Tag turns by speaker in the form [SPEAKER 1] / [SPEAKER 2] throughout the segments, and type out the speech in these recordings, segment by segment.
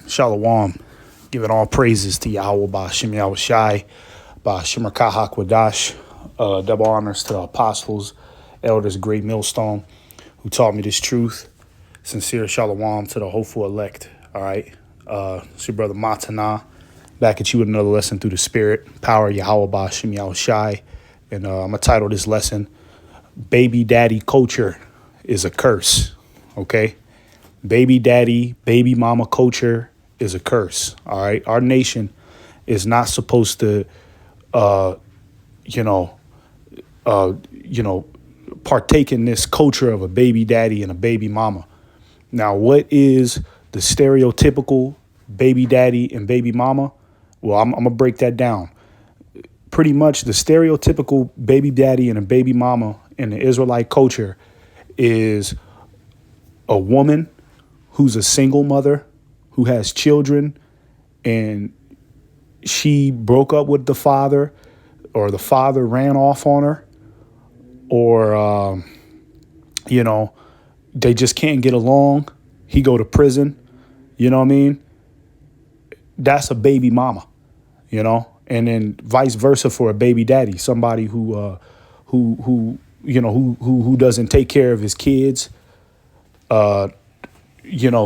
[SPEAKER 1] Shalom. Giving all praises to Yahweh Ba'Shem Yahweh Shai, Ba'Shem Rakah HaKodash. Double honors to the apostles, elders, great millstone, who taught me this truth. Sincere shalom to the hopeful elect. All right. It's your brother Matana. Back at you with another lesson through the spirit, power of Yahweh Ba'Shem Yahweh Shai. And I'm going to title this lesson, Baby Daddy Culture is a Curse. Okay. Baby daddy, baby mama culture is a curse. All right. Our nation is not supposed to, partake in this culture of a baby daddy and a baby mama. Now, what is the stereotypical baby daddy and baby mama? Well, I'm going to break that down. Pretty much the stereotypical baby daddy and a baby mama in the Israelite culture is a woman who's a single mother, who has children, and she broke up with the father, or the father ran off on her, or, they just can't get along. He go to prison. You know what I mean? That's a baby mama, and then vice versa for a baby daddy, somebody who doesn't take care of his kids.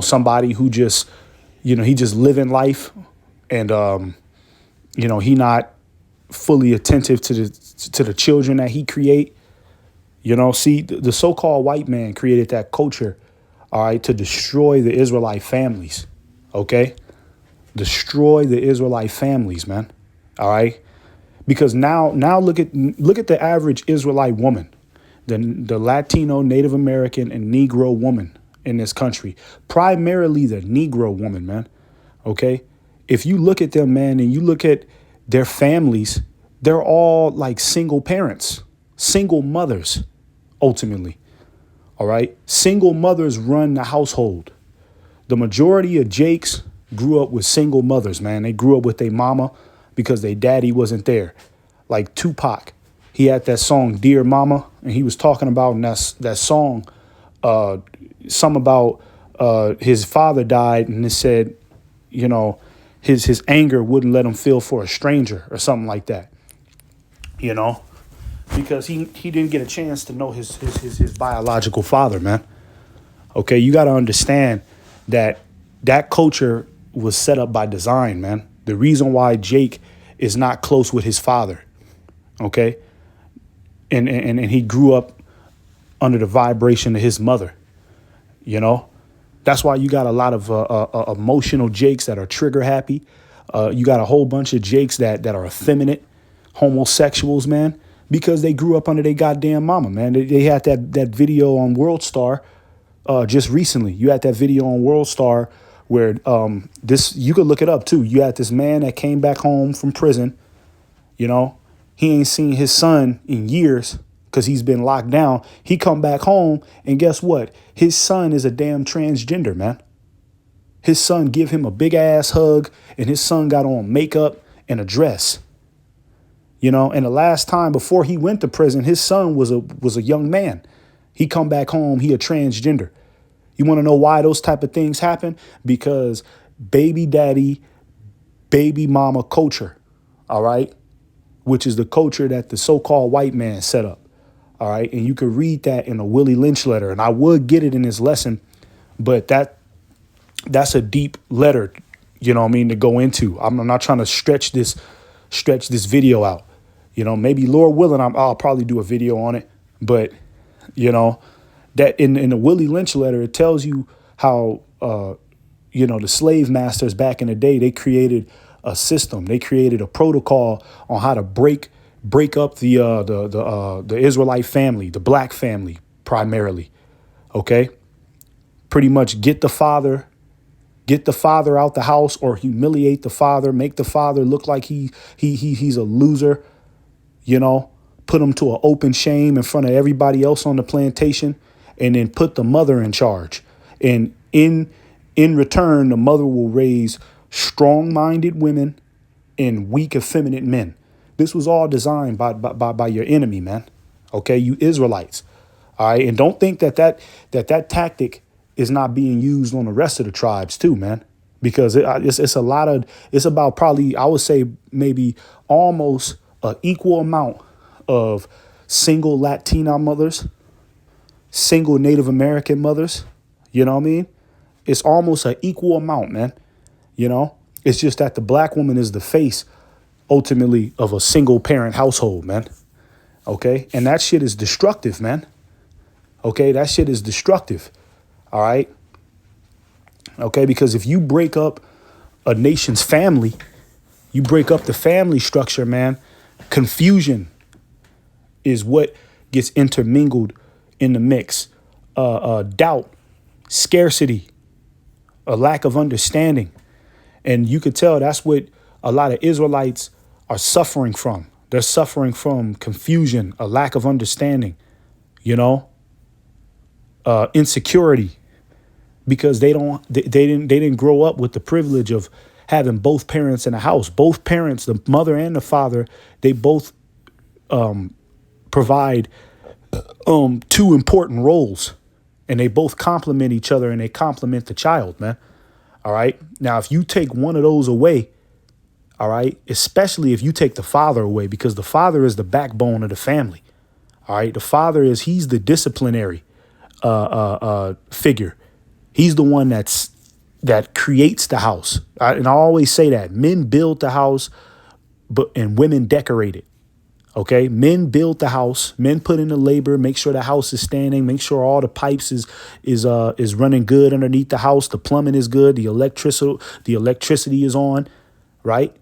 [SPEAKER 1] Somebody who just, he just living life and, he not fully attentive to the children that he create. See, the so-called white man created that culture, all right, to destroy the Israelite families. Okay. Destroy the Israelite families, man. All right. Because now look at the average Israelite woman, the Latino, Native American and Negro woman in this country, primarily the Negro woman, man. Okay. If you look at them, man, and you look at their families, they're all like single parents, single mothers, ultimately. All right. Single mothers run the household. The majority of Jakes grew up with single mothers, man. They grew up with their mama because their daddy wasn't there. Like Tupac, he had that song, Dear Mama, and he was talking about in that song, some about his father died, and it said, his anger wouldn't let him feel for a stranger or something like that, because he didn't get a chance to know his biological father, man. Okay, you got to understand that culture was set up by design, man. The reason why Jake is not close with his father, okay, and he grew up under the vibration of his mother. That's why you got a lot of emotional Jakes that are trigger happy. You got a whole bunch of Jakes that are effeminate, homosexuals, man, because they grew up under their goddamn mama, man. They had that video on World Star just recently. You had that video on World Star where you could look it up, too. You had this man that came back home from prison. He ain't seen his son in years, because he's been locked down. He come back home, and guess what? His son is a damn transgender, man. His son give him a big ass hug, and his son got on makeup and a dress. And the last time before he went to prison, his son was a young man. He come back home, he a transgender. You want to know why those type of things happen? Because baby daddy, baby mama culture, all right, which is the culture that the so-called white man set up. All right. And you could read that in a Willie Lynch letter. And I would get it in this lesson. But that's a deep letter, to go into. I'm not trying to stretch this video out. Maybe Lord willing, I'll probably do a video on it. But, that in the Willie Lynch letter, it tells you how, the slave masters back in the day, they created a system. They created a protocol on how to break up the Israelite family, the black family primarily. OK, pretty much get the father out the house, or humiliate the father, make the father look like he's a loser, put him to an open shame in front of everybody else on the plantation, and then put the mother in charge. And in return, the mother will raise strong-minded women and weak, effeminate men. This was all designed by your enemy, man. OK, you Israelites. All right. And don't think that tactic is not being used on the rest of the tribes, too, man. because it's a lot of, it's about probably, I would say maybe almost an equal amount of single Latina mothers, single Native American mothers. You know what I mean? It's almost an equal amount, man. You know, it's just that the black woman is the face ultimately of a single parent household, man. Okay. And that shit is destructive, man. Okay. That shit is destructive. All right. Okay. Because if you break up a nation's family, you break up the family structure, man, confusion is what gets intermingled in the mix. Doubt, scarcity, a lack of understanding. And you could tell that's what a lot of Israelites are suffering from. They're suffering from confusion, a lack of understanding, you know, insecurity, because they didn't grow up with the privilege of having both parents in the house. Both parents, the mother and the father, they both provide two important roles, and they both complement each other, and they complement the child, man. All right. Now, if you take one of those away, all right, especially if you take the father away, because the father is the backbone of the family. All right. The father he's the disciplinary figure. He's the one that creates the house. And I always say that men build the house, and women decorate it. Okay, men build the house, men put in the labor, make sure the house is standing, make sure all the pipes is running good underneath the house, the plumbing is good, the electricity is on, right?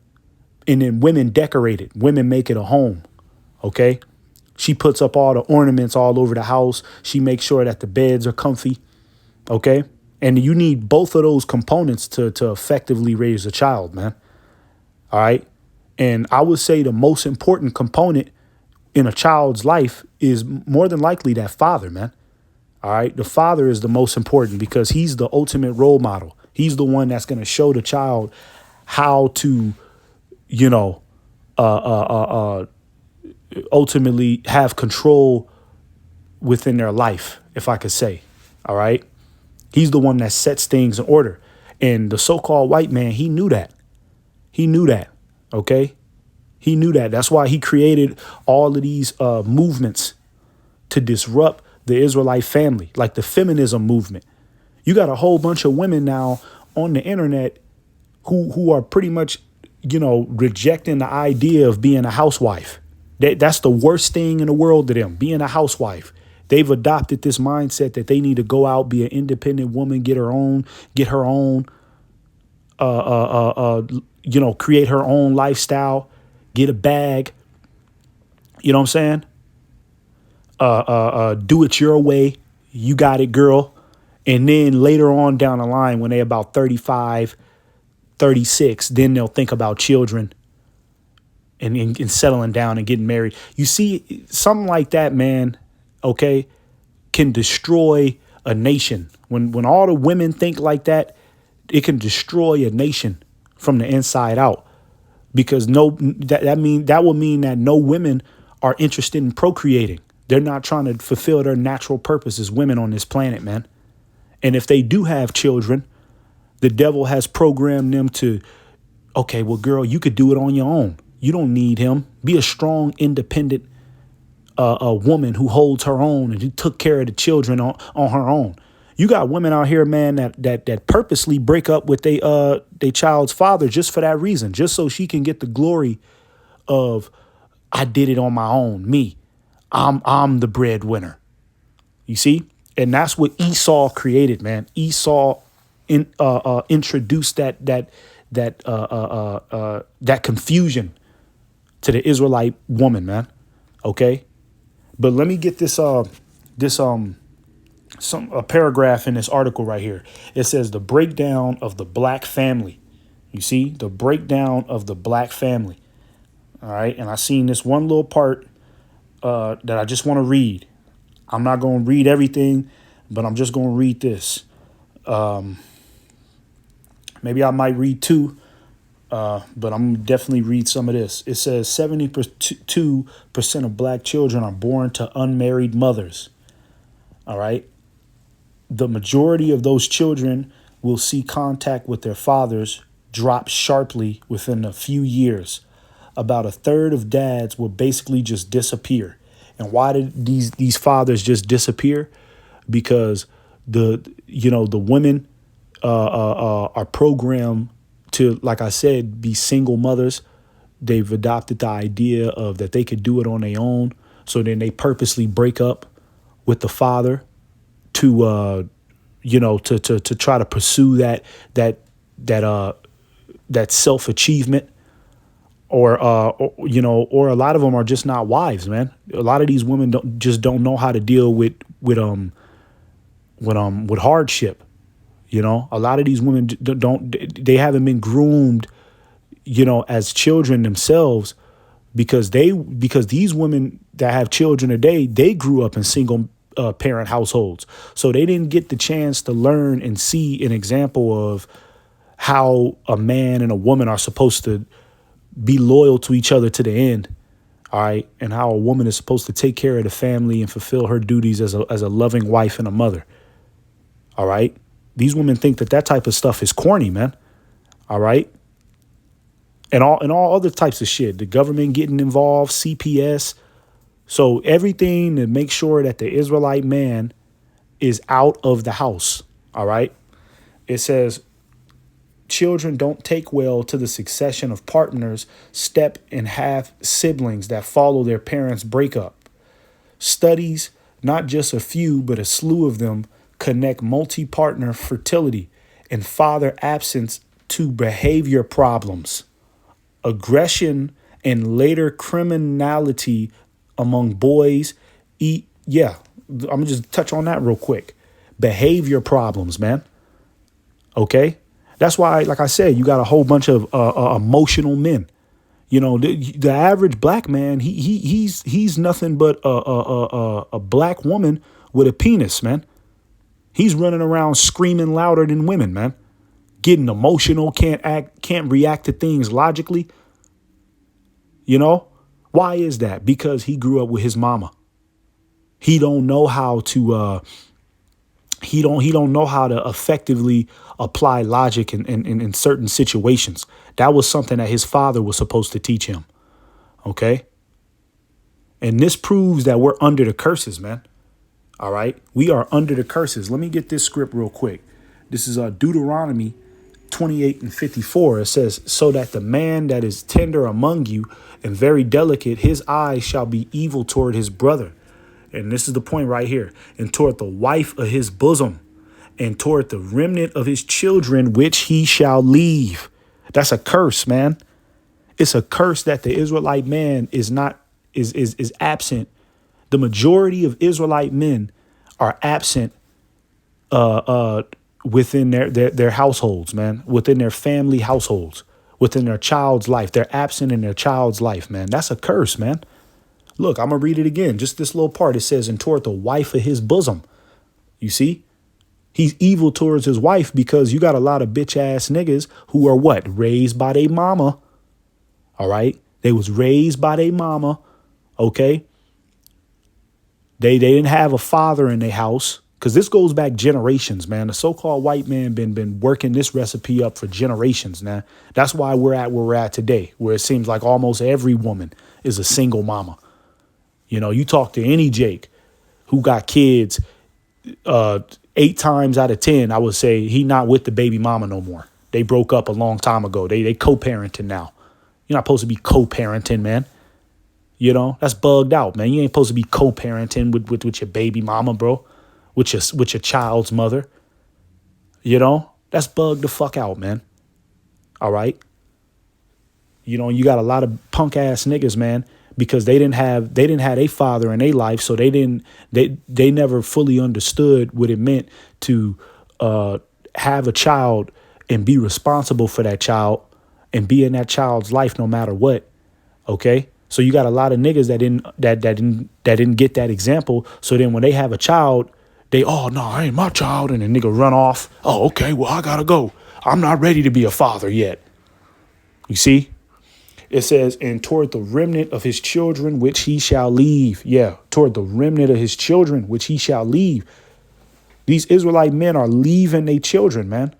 [SPEAKER 1] And then women decorate it. Women make it a home. Okay? She puts up all the ornaments all over the house. She makes sure that the beds are comfy. Okay? And you need both of those components to effectively raise a child, man. All right? And I would say the most important component in a child's life is more than likely that father, man. All right. The father is the most important because he's the ultimate role model. He's the one that's going to show the child how to, you know, ultimately have control within their life, if I could say. All right. He's the one that sets things in order. And the so-called white man, he knew that. He knew that. OK, he knew that. That's why he created all of these movements to disrupt the Israelite family, like the feminism movement. You got a whole bunch of women now on the internet who are pretty much, you know, rejecting the idea of being a housewife. That's the worst thing in the world to them, being a housewife. They've adopted this mindset that they need to go out, be an independent woman, get her own, you know, create her own lifestyle, get a bag. You know what I'm saying? Do it your way. You got it, girl. And then later on down the line, when they're about 35, 36, then they'll think about children and settling down and getting married. You see, something like that, man, okay, can destroy a nation. When all the women think like that, it can destroy a nation from the inside out, because that will mean that no women are interested in procreating. They're not trying to fulfill their natural purpose as women on this planet, man. And if they do have children, the devil has programmed them to, okay, well, girl, you could do it on your own. You don't need him. Be a strong, independent a woman who holds her own and who took care of the children on her own. You got women out here, man, that purposely break up with they child's father just for that reason, just so she can get the glory of, I did it on my own, me. I'm the breadwinner. You see? And that's what Esau created, man. Esau introduced that confusion to the Israelite woman, man. Okay? But let me get a paragraph in this article right here. It says the breakdown of the black family. You see, the breakdown of the black family. All right. And I seen this one little part that I just want to read. I'm not going to read everything, but I'm just going to read this. Maybe I might read two, but I'm definitely read some of this. It says 72% of black children are born to unmarried mothers. All right. The majority of those children will see contact with their fathers drop sharply within a few years. About a third of dads will basically just disappear. And why did these fathers just disappear? Because the women are programmed to, like I said, be single mothers. They've adopted the idea of that they could do it on their own. So then they purposely break up with the father to to try to pursue that self-achievement, or a lot of them are just not wives, man. A lot of these women don't know how to deal with hardship. A lot of these women they haven't been groomed, as children themselves, because these women that have children today, they grew up in single parent households. So they didn't get the chance to learn and see an example of how a man and a woman are supposed to be loyal to each other to the end. All right. And how a woman is supposed to take care of the family and fulfill her duties as a loving wife and a mother. All right. These women think that type of stuff is corny, man. All right. And all other types of shit. The government getting involved, CPS. So everything to make sure that the Israelite man is out of the house. All right. It says, children don't take well to the succession of partners, step and half siblings that follow their parents' breakup. Studies, not just a few, but a slew of them, connect multi-partner fertility and father absence to behavior problems, aggression, and later criminality among boys. I'm gonna just touch on that real quick. Behavior problems, man. Okay. That's why, like I said, you got a whole bunch of emotional men. The average black man, he's nothing but a black woman with a penis, man. He's running around screaming louder than women, man. Getting emotional, can't react to things logically. Why is that? Because he grew up with his mama. He don't know how to he don't know how to effectively apply logic in certain situations. That was something that his father was supposed to teach him. Okay. And this proves that we're under the curses, man. All right. We are under the curses. Let me get this script real quick. This is Deuteronomy 28:54. It says, so that the man that is tender among you and very delicate, his eyes shall be evil toward his brother. And this is the point right here. And toward the wife of his bosom, and toward the remnant of his children, which he shall leave. That's a curse, man. It's a curse that the Israelite man is absent. The majority of Israelite men are absent within their households, man, within their family households, within their child's life. They're absent in their child's life, man. That's a curse, man. Look, I'm going to read it again. Just this little part. It says, and toward the wife of his bosom. You see, he's evil towards his wife because you got a lot of bitch ass niggas who are what? Raised by their mama. All right. They was raised by their mama. OK. They didn't have a father in their house, because this goes back generations, man. The so-called white man been working this recipe up for generations now. That's why we're at where we're at today, where it seems like almost every woman is a single mama. You talk to any Jake who got kids, 8 times out of 10, I would say he not with the baby mama no more. They broke up a long time ago. They co-parenting now. You're not supposed to be co-parenting, man. That's bugged out, man. You ain't supposed to be co-parenting with your baby mama, bro. With your child's mother. That's bugged the fuck out, man. All right. You got a lot of punk ass niggas, man, because they didn't have a father in their life, so they never fully understood what it meant to have a child and be responsible for that child and be in that child's life no matter what. Okay? So you got a lot of niggas that didn't get that example. So then when they have a child, they, oh no, I ain't my child, and the nigga run off. Oh, okay, well I gotta go. I'm not ready to be a father yet. You see? It says, and toward the remnant of his children, which he shall leave. Yeah, toward the remnant of his children, which he shall leave. These Israelite men are leaving their children, man.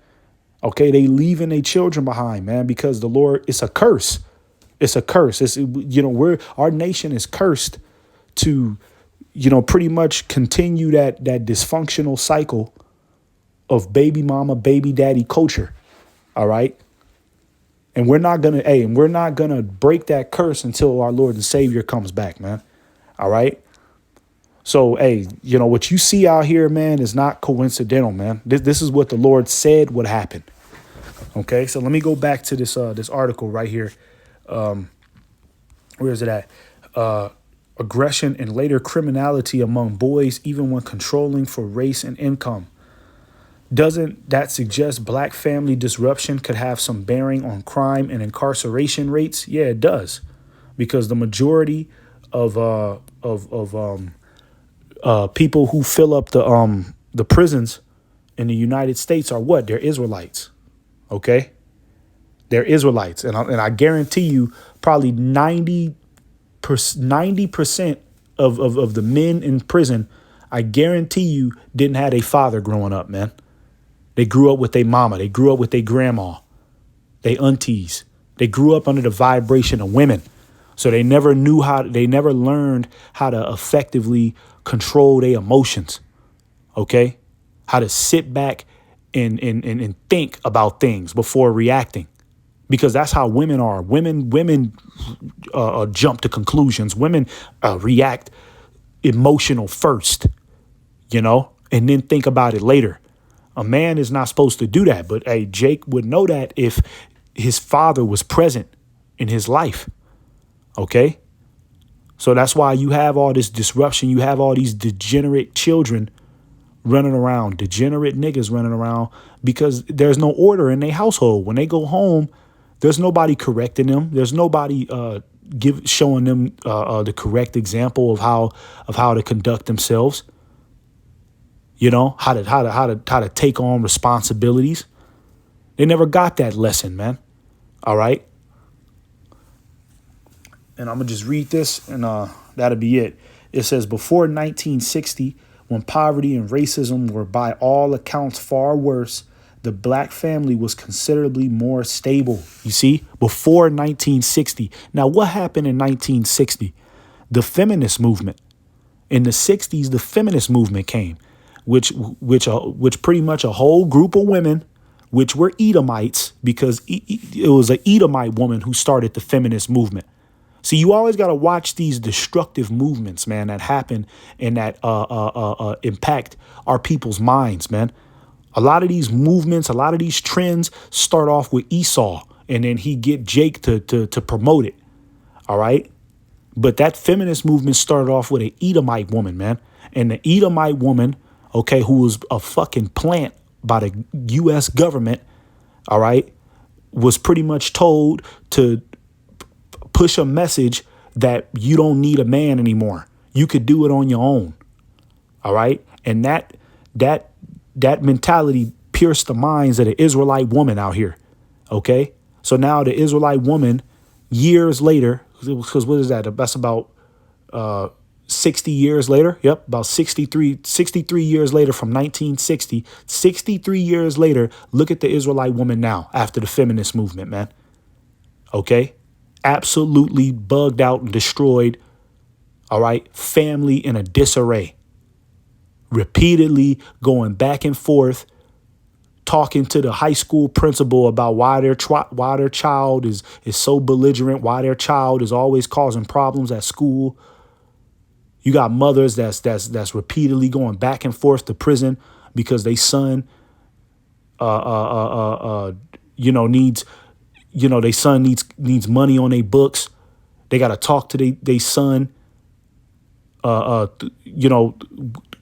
[SPEAKER 1] Okay, they leaving their children behind, man, because the Lord, it's a curse. It's a curse. It's, our nation is cursed to, pretty much continue that dysfunctional cycle of baby mama, baby daddy culture. All right. And we're not gonna break that curse until our Lord and Savior comes back, man. All right. So, hey, what you see out here, man, is not coincidental, man. This is what the Lord said would happen. Okay, so let me go back to this article right here. Where is it at? Aggression and later criminality among boys, even when controlling for race and income. Doesn't that suggest black family disruption could have some bearing on crime and incarceration rates? Yeah, it does, because the majority of people who fill up the prisons in the United States are what? They're Israelites. Okay, they're Israelites, and I guarantee you, probably 90% of the men in prison, I guarantee you, didn't have a father growing up, man. They grew up with their mama. They grew up with their grandma, they aunties. They grew up under the vibration of women. So they never learned how to effectively control their emotions. Okay. How to sit back and think about things before reacting. Because that's how women are. Women jump to conclusions. Women react emotional first, and then think about it later. A man is not supposed to do that. But hey, Jake would know that if his father was present in his life. Okay. So that's why you have all this disruption. You have all these degenerate children running around, degenerate niggas running around, because there's no order in their household. When they go home, there's nobody correcting them. There's nobody showing them the correct example of how to conduct themselves. How to take on responsibilities. They never got that lesson, man. All right. And I'm going to just read this and that'll be it. It says, before 1960, when poverty and racism were by all accounts far worse, the black family was considerably more stable. You see, before 1960. Now, what happened in 1960? The feminist movement. In the 60s, the feminist movement came, which pretty much a whole group of women, which were Edomites, because it was an Edomite woman who started the feminist movement. See, you always got to watch these destructive movements, man, that happen and that impact our people's minds, man. A lot of these movements, a lot of these trends start off with Esau, and then he get Jake to promote it. All right. But that feminist movement started off with an Edomite woman, man. And the Edomite woman, okay, who was a fucking plant by the U.S. government, all right, was pretty much told to push a message that you don't need a man anymore. You could do it on your own. All right. And that mentality pierced the minds of the Israelite woman out here. OK, so now the Israelite woman, years later, because what is that? That's about 60 years later. Yep. About 63 years later from 1960, 63 years later. Look at the Israelite woman now after the feminist movement, man. OK. Absolutely bugged out and destroyed. All right. Family in a disarray. Repeatedly going back and forth, talking to the high school principal about why their child is so belligerent, why their child is always causing problems at school. You got mothers that's repeatedly going back and forth to prison because they son needs money on their books. They got to talk to their son,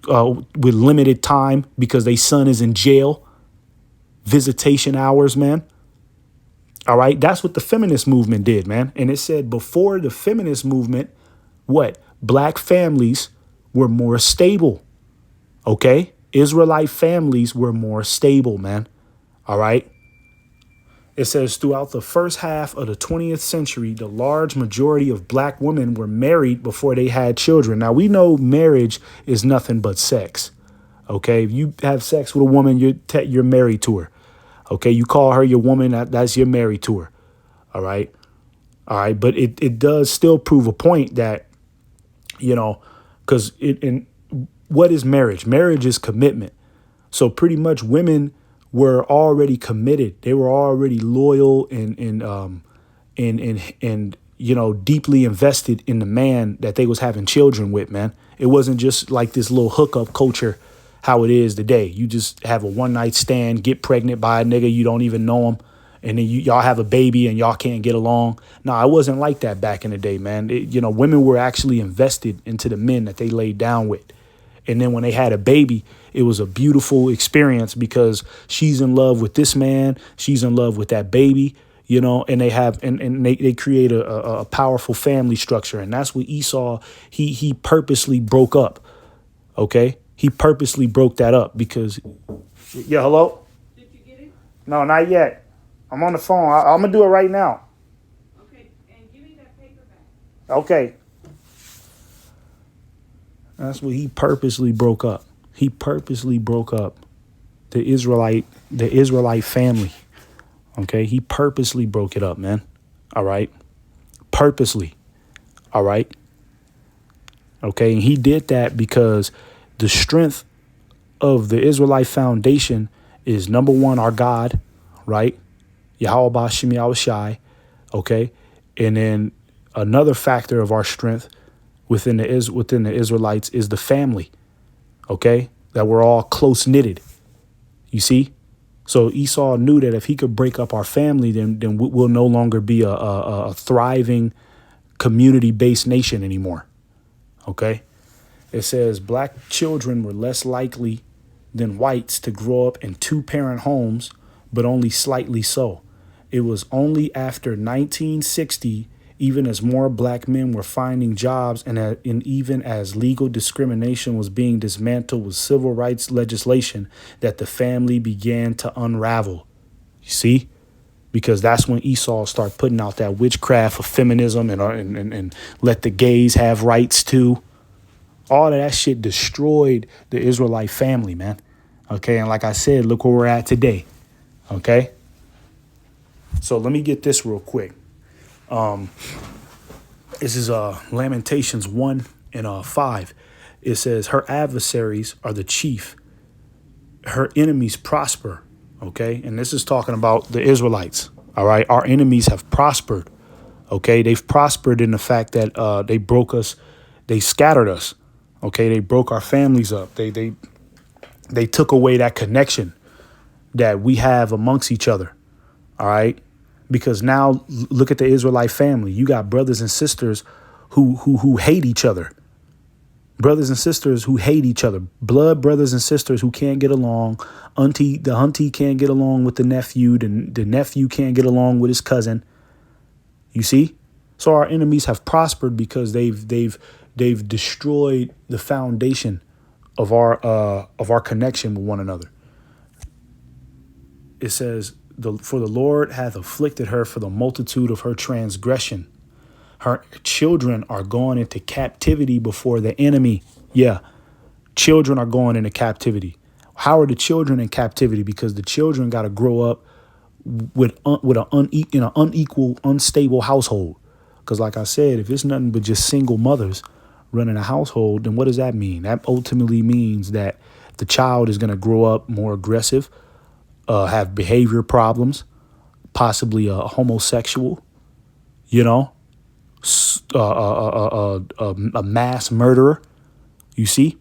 [SPEAKER 1] with limited time because their son is in jail. Visitation hours, man. All right. That's what the feminist movement did, man. And it said before the feminist movement, what? Black families were more stable. OK, Israelite families were more stable, man. All right. It says throughout the first half of the 20th century, the large majority of black women were married before they had children. Now, we know marriage is nothing but sex. OK, if you have sex with a woman, you're married to her. Okay, you call her your woman, that's you're married to her. All right. All right. But it does still prove a point that, you know, because in what is marriage? Marriage is commitment. So pretty much women were already committed. They were already loyal and you know, deeply invested in the man that they was having children with, man. It wasn't just like this little hookup culture how it is today. You just have a one night stand, get pregnant by a nigga, you don't even know him, and then y'all have a baby and y'all can't get along. No, it wasn't like that back in the day, man. You know, women were actually invested into the men that they laid down with. And then when they had a baby, it was a beautiful experience because she's in love with this man. She's in love with that baby, you know, and they have and they create a powerful family structure. And that's what Esau, he purposely broke up. OK, he purposely broke that up because. Yeah. Hello. Did you get it? No, not yet. I'm on the phone. I'm going to do it right now. OK. And give me that paper back. OK. That's what he purposely broke up. He purposely broke up the Israelite family. Okay, he purposely broke it up, man. All right, purposely. All right. Okay, and he did that because the strength of the Israelite foundation is number one, our God, right? Yahweh Bashim Yahweh Shai. Okay, and then another factor of our strength within the Israelites is the family, okay? That we're all close knitted. You see? So Esau knew that if he could break up our family, then we'll no longer be a thriving community-based nation anymore. Okay? It says black children were less likely than whites to grow up in two-parent homes, but only slightly so. It was only after 1960, even as more black men were finding jobs and even as legal discrimination was being dismantled with civil rights legislation, that the family began to unravel. You see? Because that's when Esau started putting out that witchcraft of feminism and let the gays have rights too. All of that shit destroyed the Israelite family, man. Okay, and like I said, look where we're at today. Okay? So let me get this real quick. This is Lamentations 1 and 5. It says, her adversaries are the chief. Her enemies prosper. Okay. And this is talking about the Israelites. All right. Our enemies have prospered. Okay. They've prospered in the fact that they broke us. They scattered us. Okay. They broke our families up. They took away that connection that we have amongst each other. All right. Because now look at the Israelite family. You got brothers and sisters who hate each other. Brothers and sisters who hate each other. Blood brothers and sisters who can't get along. The auntie can't get along with the nephew. The nephew can't get along with his cousin. You see? So our enemies have prospered because they've destroyed the foundation of our connection with one another. It says, for the Lord hath afflicted her for the multitude of her transgression. Her children are gone into captivity before the enemy. Yeah, children are going into captivity. How are the children in captivity? Because the children got to grow up with an unequal, unstable household. Because like I said, if it's nothing but just single mothers running a household, then what does that mean? That ultimately means that the child is going to grow up more aggressive, have behavior problems, possibly a homosexual, you know, a mass murderer, you see?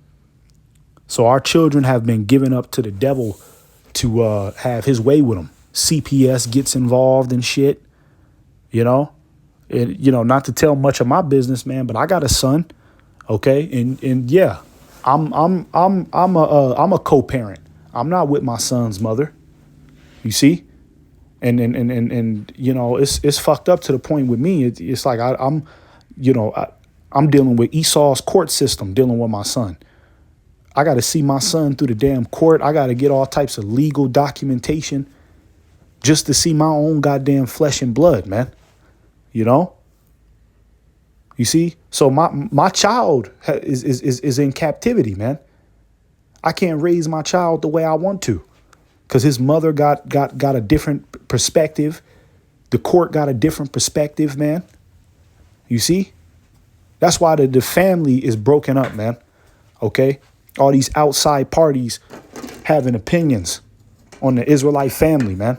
[SPEAKER 1] So our children have been given up to the devil to have his way with them. CPS gets involved in shit, you know? And, you know, not to tell much of my business, man, but I got a son, okay? And yeah, I'm a co-parent. I'm not with my son's mother. You see? And you know, it's fucked up to the point with me. It's like I'm dealing with Esau's court system, dealing with my son. I got to see my son through the damn court. I got to get all types of legal documentation just to see my own goddamn flesh and blood, man. You know? You see? So my child is in captivity, man. I can't raise my child the way I want to because his mother got a different perspective. The court got a different perspective, man. You see? That's why the family is broken up, man. Okay? All these outside parties having opinions on the Israelite family, man.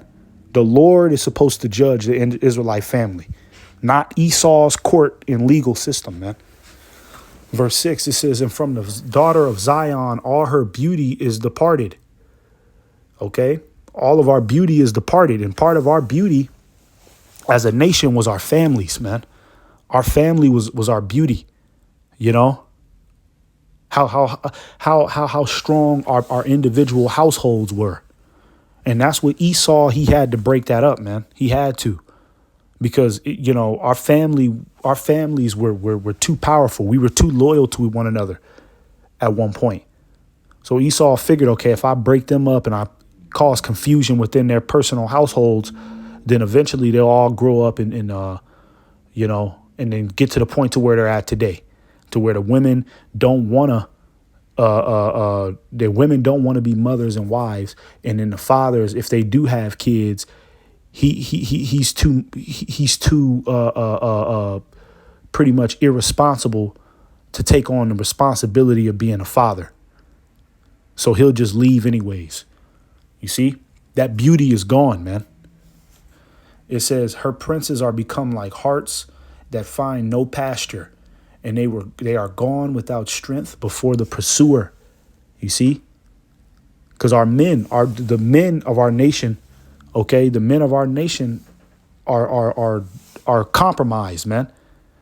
[SPEAKER 1] The Lord is supposed to judge the Israelite family, not Esau's court and legal system, man. Verse 6, it says, and from the daughter of Zion, all her beauty is departed. Okay? All of our beauty is departed. And part of our beauty as a nation was our families, man. Our family was our beauty, you know? How strong our individual households were. And that's what Esau, he had to break that up, man. He had to. Because, you know, our families were too powerful. We were too loyal to one another at one point. So Esau figured, okay, if I break them up and I cause confusion within their personal households, then eventually they'll all grow up and you know, and then get to the point to where they're at today, to where the women don't want to be mothers and wives. And then the fathers, if they do have kids, he's too pretty much irresponsible to take on the responsibility of being a father. So he'll just leave anyways. You see, that beauty is gone, man. It says her princes are become like harts that find no pasture, and they are gone without strength before the pursuer. You see, because our men are the men of our nation. Okay, the men of our nation are compromised, man.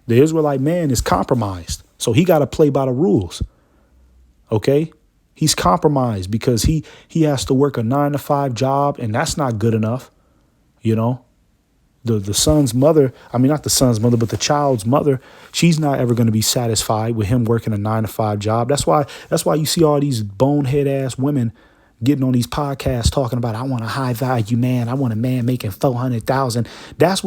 [SPEAKER 1] The Israelite man is compromised, so he got to play by the rules. Okay, he's compromised because he has to work a 9-to-5 job, and that's not good enough. You know, the son's mother, I mean, not the son's mother, but the child's mother, she's not ever going to be satisfied with him working a 9-to-5 job. That's why you see all these bonehead ass women getting on these podcasts talking about, I want a high value man. I want a man making $400,000. That's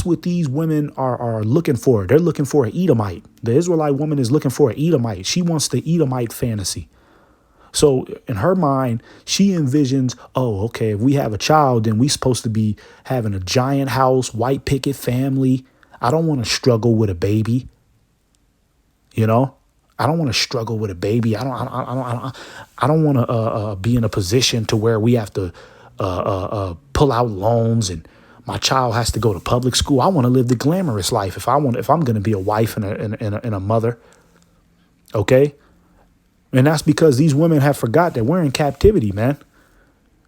[SPEAKER 1] what these women are looking for. They're looking for an Edomite. The Israelite woman is looking for an Edomite. She wants the Edomite fantasy. So in her mind, she envisions, oh, okay, if we have a child, then we supposed to be having a giant house, white picket family. I don't want to struggle with a baby. You know, I don't want to struggle with a baby. I don't want to be in a position to where we have to pull out loans and my child has to go to public school. I want to live the glamorous life if I'm going to be a wife and a mother. Okay. And that's because these women have forgot that we're in captivity, man.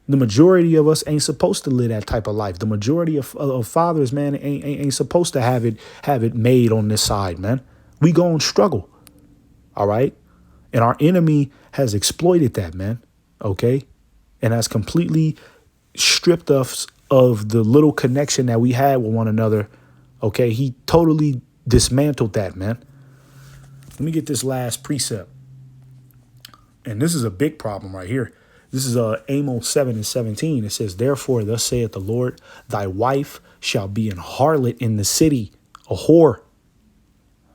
[SPEAKER 1] The majority of us ain't supposed to live that type of life. The majority of fathers, man, ain't supposed to have it made on this side, man. We gonna struggle. All right. And our enemy has exploited that, man. OK, and has completely stripped us of the little connection that we had with one another. OK, he totally dismantled that, man. Let me get this last precept. And this is a big problem right here. This is Amos 7:17. It says, therefore, thus saith the Lord, thy wife shall be an harlot in the city, a whore.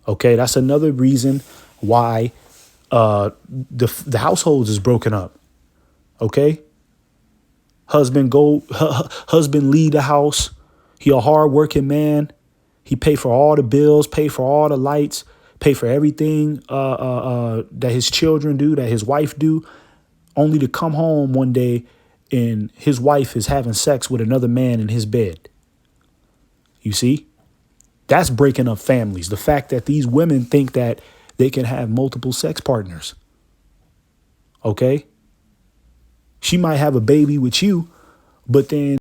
[SPEAKER 1] OK, that's another reason why the households is broken up. OK, husband lead the house. He a hard working man. He pay for all the bills, pay for all the lights, pay for everything that his children do, that his wife do, only to come home one day and his wife is having sex with another man in his bed. You see, that's breaking up families. The fact that these women think that they can have multiple sex partners. OK, she might have a baby with you, but then